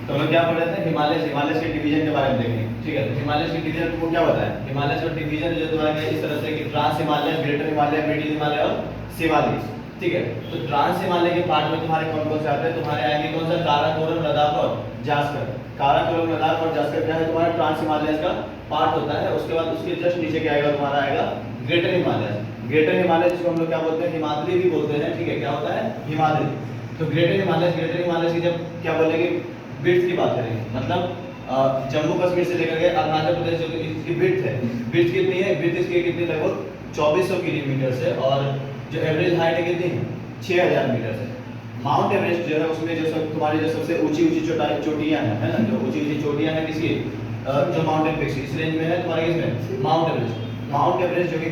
तो हम लोग क्या पढ़ रहे थे, हिमालय के डिवीजन के बारे में देखेंगे। ठीक है, तो हिमालय के डिवीजन को क्या बताया, हिमालय का डिवीजन जो तुम्हारा इस तरह से कि trans Himalaya, greater Himalaya, middle Himalaya और शिवालिक। ठीक है, तो ट्रांस हिमालय के पार्ट में तुम्हारे कौन कौन से आते हैं, तुम्हारे आएंगे कौन सा, काराकोरम, लद्दाख और जास्कर। काराकोरम, लद्दाख और जास्कर क्या है, तुम्हारा ट्रांस हिमालय का पार्ट होता है। उसके बाद उसके जस्ट नीचे क्या आएगा, तुम्हारा आएगा ग्रेटर हिमालय। ग्रेटर हिमालय जिसको हम लोग क्या बोलते हैं, हिमाद्री भी बोलते हैं। ठीक है, क्या होता है, हिमाद्री। तो ग्रेटर हिमालय की जब क्या बोलेंगे, विड्थ की बात करेंगे, मतलब जम्मू कश्मीर से लेकर के अरुणाचल प्रदेश जो इसकी विड्थ है, विड्थ कितनी है, विड्थ इसकी कितनी, लगभग 2400 किलोमीटर से, और जो एवरेज हाइट है कितनी है, 6000 मीटर से। माउंट एवरेस्ट जो है उसमें जो तुम्हारी जो सबसे ऊंची चोटियां हैं, है ना, जो ऊंची चोटियां हैं किसकी, जो माउंटेन पिक्स इस रेंज में है तुम्हारे, किसमें, माउंट एवरेस्ट। माउंट एवरेस्ट जो कि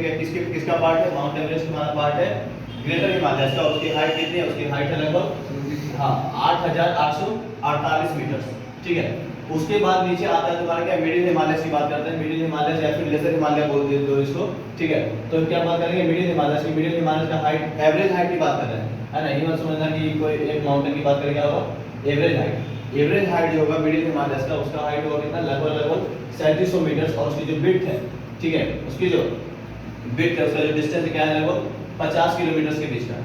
किसका पार्ट है, माउंट एवरेस्ट तुम्हारा पार्ट है ग्रेटर हिमालय का। उसकी हाइट कितनी है, उसकी हाइट है लगभग 8848 मीटर। ठीक है, उसके बाद नीचे आता है तुम्हारा क्या, मिडिल हिमालय की बात करते हैं। मिडिल हिमालय या फिर लेसर हिमालय बोल दो इसको। ठीक है, तो क्या बात करेंगे, मिडिल हिमालय की। मिडिल हिमालय का हाइट, एवरेज हाइट की बात कर रहे हैं, है ना, ये मत समझना कि कोई एक माउंटेन की बात करें, क्या होगा, एवरेज हाइट। एवरेज हाइट जो होगा मिडिल हिमालय का, उसका हाइट होगा कितना, लगभग 3700 मीटर। और उसकी जो विड्थ है, ठीक है, उसकी जो विड्थ है, उसका जो डिस्टेंस क्या है, लगभग 50 किलोमीटर के बीच का।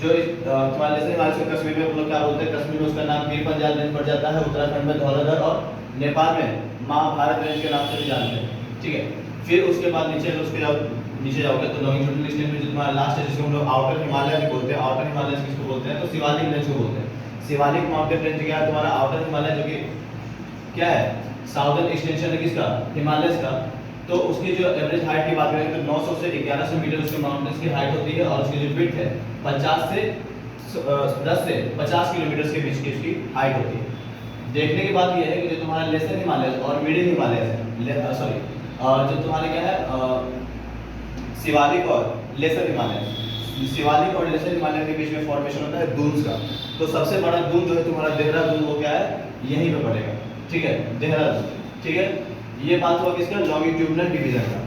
जो तुम्हारे लेसर हिमालय से कश्मीर में हम लोग क्या बोलते हैं, कश्मीर में उसका नाम गिर पंजाब रेंज पड़ जाता है, उत्तराखंड में धौलाधर और नेपाल में महाभारत रेंज के नाम से भी जानते हैं। ठीक है, फिर उसके बाद नीचे नीचे जाओगे तो लॉन्गिट्यूडनल एक्सटेंट में जो तुम्हारा लास्ट है, जिसको हम लोग आउटर हिमालय भी बोलते हैं। आउटर हिमालय किसको बोलते हैं, तो शिवालिक रेंज को बोलते हैं। शिवालिक माउंटेन रेंज क्या है तुम्हारा, आउटर हिमालय, जो कि क्या है, साउदर्न एक्सटेंशन है किसका, हिमालय का। तो उसकी जो एवरेज हाइट की बात करें तो 900 से 1100 मीटर उसके माउंटेन्स की हाइट होती है। और उसकी जो विड्थ है 10 से 50 किलोमीटर के बीच की उसकी हाइट होती है। देखने की बात यह है कि जो तुम्हारा लेसर हिमालय और मिडिल हिमालय है, सॉरी, जो तुम्हारे क्या है, शिवालिक और लेसर हिमालय, शिवालिक और लेसर हिमालय के बीच में फॉर्मेशन होता है दून्स का। तो सबसे बड़ा दून जो है तुम्हारा देहरादून, वो क्या है, यहीं पे पड़ेगा। ठीक है, देहरादून। ठीक है, ये बात हुआ किसका, लॉन्गिट्यूडनल डिवीजन का।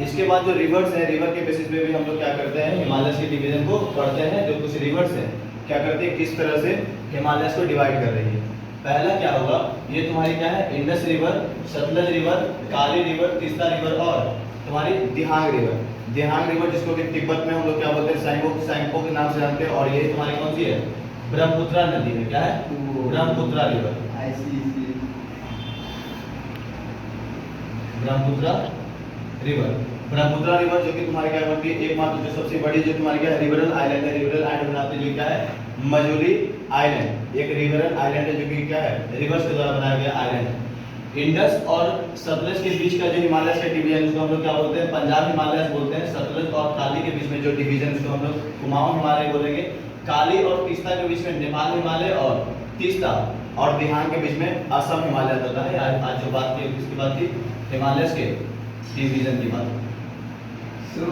इसके बाद जो रिवर्स है, रिवर के बेसिस पे भी हम लोग क्या करते हैं, हिमालय के डिवीजन को पढ़ते हैं। जो कुछ रिवर्स है क्या करते हैं, किस तरह से हिमालय को डिवाइड कर रही है। पहला क्या होगा, ये तुम्हारी क्या है, इंडस रिवर, सतलज रिवर, काली रिवर, तीस्ता रिवर और तुम्हारी दिहांग रिवर। दिहांग रिवर जिसको कि तिब्बत में हम लोग क्या बोलते हैं, सैंगपो के नाम से जानते हैं। और ये तुम्हारी कौन सी है, ब्रह्मपुत्रा नदी है। क्या है, Brahmaputra river, Brahmaputra river. Brahmaputra river जो कि तुम्हारे क्या बनती है, एकमात्र जो सबसे बड़ी जो तुम्हारी क्या है, रिवरल आइलैंड है। रिवरल आइलैंड बनाते जो क्या है, मजूली आइलैंड, एक रिवरल आइलैंड है जो कि क्या है, रिवर्स के द्वारा बनाया गया आइलैंड है। इंडस और सतलज के बीच का जो हिमालय का डिवीजन, उसको हम लोग क्या बोलते हैं, पंजाब हिमालय बोलते हैं। सतलज और काली के बीच में जो डिवीजन, उसको हम लोग कुमाऊं हिमालय बोलेंगे। काली और तीस्ता के बीच में नेपाल हिमालय, और तीस्ता और दिहांग के बीच में असम हिमालय होता है। आज जो बात की किसकी बात की, हिमालय के डिवीजन की बात। So